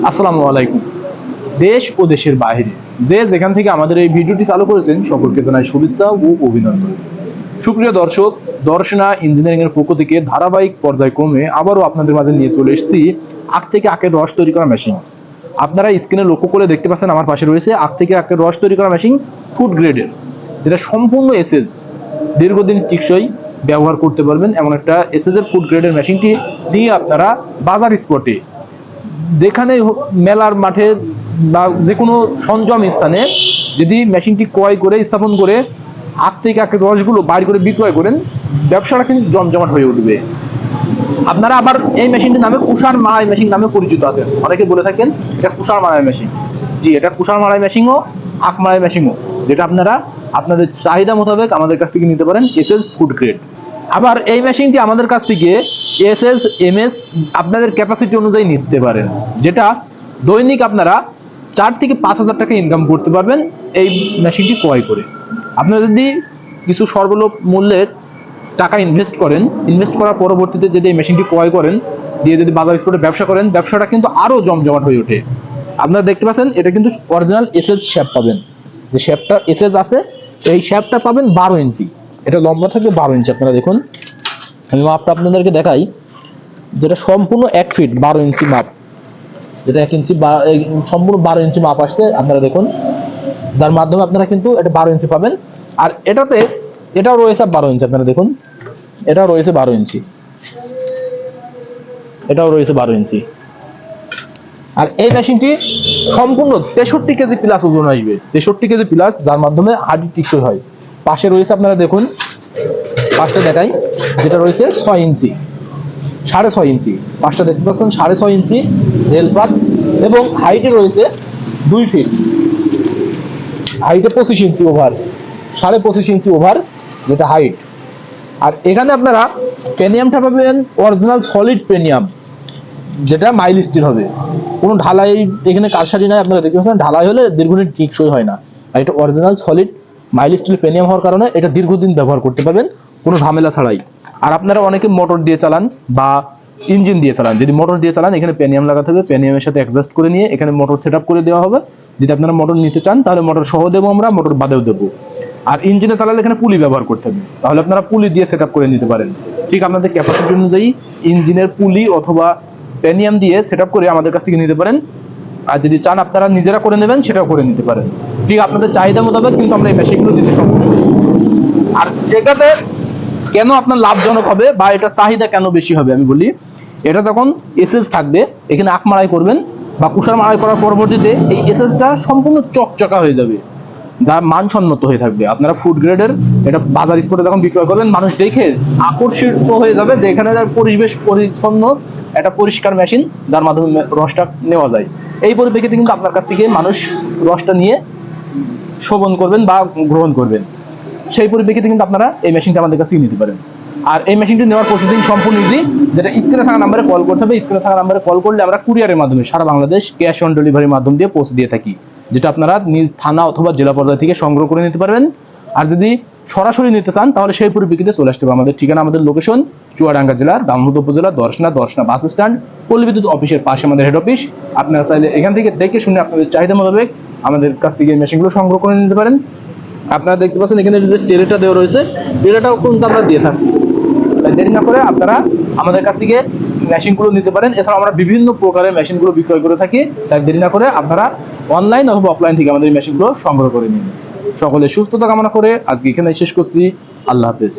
আসসালামু আলাইকুম। দেশ ও দেশের বাইরে যে যেখান থেকে আমাদের এই ভিডিওটি চালু করেছেন সকলকে জানাই শুভেচ্ছা ও অভিনন্দন। সুপ্রিয় দর্শক, দর্শনা ইঞ্জিনিয়ারিং এর পক্ষ থেকে ধারাবাহিক পর্যায়ক্রমে আবারও আপনাদের মাঝে নিয়ে চলে এসেছি আখ থেকে আখের রস তৈরি করা মেশিন। আপনারা স্ক্রিনে লক্ষ্য করে দেখতে পাচ্ছেন আমার পাশে রয়েছে আখ থেকে আখের রস তৈরি করা মেশিন, ফুড গ্রেডের, যেটা সম্পূর্ণ এসএস, দীর্ঘদিন টিকসই ব্যবহার করতে পারবেন এমন একটা এসএস এর ফুড গ্রেডের মেশিনটি নিয়ে আপনারা বাজার স্পটে, যেখানে মেলার মাঠে বা যে কোনো সরঞ্জাম স্থানে যদি মেশিনটি ক্রয় করে স্থাপন করে আখ থেকে আখের রসগুলো বাইর করে বিক্রয় করেন, ব্যবসাটা কিন্তু জমজমাট হয়ে উঠবে। আপনারা আবার এই মেশিনটির নামে কুষার মাড়াই মেশিন নামে পরিচিত আছেন, অনেকে বলে থাকেন এটা কুষার মাড়াই মেশিন। জি, এটা কুষার মাড়াই মেশিনও, আখ মাড়াই মেশিনও, যেটা আপনারা আপনাদের চাহিদা মোতাবেক আমাদের কাছ থেকে নিতে পারেন এসএস ফুড গ্রেড। আবার এই মেশিনটি আমাদের কাছ থেকে এসএস এমএস আপনাদের ক্যাপাসিটি অনুযায়ী নিতে পারেন, যেটা দৈনিক আপনারা 4 থেকে 5,000 টাকা ইনকাম করতে পারবেন এই মেশিনটি ক্রয় করে। আপনারা যদি কিছু সর্বলোভ মূল্যের টাকা ইনভেস্ট করেন, ইনভেস্ট করার পরবর্তীতে যদি এই মেশিনটি ক্রয় করেন, দিয়ে যদি বাজার স্পটে ব্যবসা করেন, ব্যবসাটা কিন্তু আরো জমজমাট হয়ে ওঠে। আপনারা দেখতে পাচ্ছেন এটা কিন্তু অরিজিনাল এসএস শেপ পাবেন, যে শেপটা এসএস আছে এই শেপটা পাবেন 12 ইঞ্চি, এটা লম্বা থাকবে 12 ইঞ্চি। আপনারা দেখুন, আমি মাপটা আপনাদেরকে দেখাই, যেটা সম্পূর্ণ 1 ফিট 12 ইঞ্চি মাপ, যেটা 1 ইঞ্চি বা সম্পূর্ণ 12 ইঞ্চি মাপ আসছে। আপনারা দেখুন, যার মাধ্যমে আপনারা কিন্তু এটা 12 ইঞ্চি পাবেন। আর এটাতে এটাও রয়েছে 12 ইঞ্চি, আপনারা দেখুন এটাও রয়েছে 12 ইঞ্চি, এটাও রয়েছে 12 ইঞ্চি। আর এই মেশিনটি সম্পূর্ণ 63 কেজি প্লাস ওজন আসবে, 63 কেজি প্লাস, যার মাধ্যমে হাড়ি টিকসই হয়। পাশে রয়েছে, আপনারা দেখুন পাশটা দেখাই, যেটা রয়েছে 6 ইঞ্চি, 6.5 ইঞ্চি, পাশটা দেখতে পাচ্ছেন 6.5 ইঞ্চি রেলপাত, এবং হাইটে রয়েছে 2 ফিট, হাইটে 25 ইঞ্চি ওভার, 25.5 ইঞ্চি ওভার, যেটা হাইট। আর এখানে আপনারা পেনিয়ামটা পাবেন অরিজিনাল সলিড পেনিয়াম, যেটা মাইল স্টিল হবে, কোনো ঢালাই এখানে কারসাজি নাই। আপনারা দেখতে পাচ্ছেন ঢালাই হলে দীর্ঘদিন টিকসই হয় না, আর এটা অরিজিনাল সলিড মাইল স্টিল পেনিয়াম হওয়ার কারণে এটা দীর্ঘদিন ব্যবহার করতে পারবেন কোনো ঝামেলা ছাড়াই। আর আপনারা অনেকে মোটর দিয়ে চালান বা ইঞ্জিন দিয়ে চালান, যদি মোটর দিয়ে চালান এখানে পেনিয়াম লাগাতে হবে, পেনিয়ামের সাথে অ্যাডজাস্ট করে নিয়ে এখানে মোটর সেট আপ করে দেওয়া হবে। যদি আপনারা মোটর নিতে চান তাহলে মোটর সহ দেবো আমরা, মোটর বাদেও দেবো। আর ইঞ্জিনে চালালে এখানে পুলি ব্যবহার করতে হবে, তাহলে আপনারা পুলি দিয়ে সেট আপ করে নিতে পারেন। ঠিক আপনাদের ক্যাপাসিটি অনুযায়ী ইঞ্জিনের পুলি অথবা পেনিয়াম দিয়ে সেট আপ করে আমাদের কাছ থেকে নিতে পারেন। আর যদি চান আপনারা নিজেরা করে নেবেন, সেটাও করে নিতে পারেন। ঠিক আপনাদের চাহিদা মোতাবেক কিন্তু আমরা এই মেশিনগুলো দিতে সক্ষম। আর এটাতে কেন আপনার লাভজনক হবে বা এটা চাহিদা কেন বেশি হবে আমি বলি, এটা যখন এসএস থাকবে এখানে আখ মাড়াই করবেন বা কুষার মাড়াই করার পরবর্তীতে এই এসএসটা সম্পূর্ণ চকচকা হয়ে যাবে, যা মানসম্মত হয়ে থাকবে। আপনারা ফুড গ্রেডের এটা বাজার স্পটে যখন বিক্রয় করবেন, মানুষ দেখে আকর্ষিত হয়ে যাবে যে এখানে পরিবেশ পরিচ্ছন্ন একটা পরিষ্কার মেশিন, যার মাধ্যমে রসটা নেওয়া যায়। এই পরিপ্রেক্ষিতে কিন্তু আপনার কাছ থেকে মানুষ রসটা নিয়ে শোভন করবেন বা গ্রহণ করবেন। সেই পরিপ্রেক্ষিতে কিন্তু আপনারা এই মেশিনটা আমাদের কাছ থেকে নিতে পারেন। আর এই মেশিনটি নেওয়ার প্রসেসিং সম্পূর্ণ ইজি, যেটা স্ক্রিনে থাকা নাম্বারে কল করতে হবে। স্ক্রিনে থাকা নাম্বারে কল করলে আমরা কুরিয়ারের মাধ্যমে সারা বাংলাদেশ ক্যাশ অন ডেলিভারির মাধ্যম দিয়ে পৌঁছে দিয়ে থাকি, যেটা আপনারা নিজ থানা অথবা জেলা পর্যায় থেকে সংগ্রহ করে নিতে পারবেন। আর যদি সরাসরি নিতে চান তাহলে সেই পরিপ্রেক্ষিতে চলে আসতে হবে। আমাদের ঠিকানা, আমাদের লোকেশন চুয়াডাঙ্গা জেলার দামোদর উপজেলা দর্শনা বাস স্ট্যান্ড, পল্লী বিদ্যুৎ অফিসের পাশে আমাদের হেড অফিস। আপনারা চাইলে এখান থেকে দেখে শুনে আপনাদের চাহিদা মোতাবেক আমাদের কাছ থেকে এই মেশিনগুলো সংগ্রহ করে নিতে পারেন। আপনারা দেখতে পাচ্ছেন এখানে যে টেরেটা দেওয়া রয়েছে, টেরেটাও কিন্তু আমরা দিয়ে থাকছি। তাই দেরি না করে আপনারা আমাদের কাছ থেকে মেশিনগুলো নিতে পারেন। এছাড়া আমরা বিভিন্ন প্রকারের মেশিনগুলো বিক্রয় করে থাকি, তাই দেরি না করে আপনারা অনলাইন অথবা অফলাইন থেকে আমাদের মেশিনগুলো সংগ্রহ করে নিন। সকলে সুস্থতা কামনা করে আজকে এখানে শেষ করছি। আল্লাহ হাফেজ।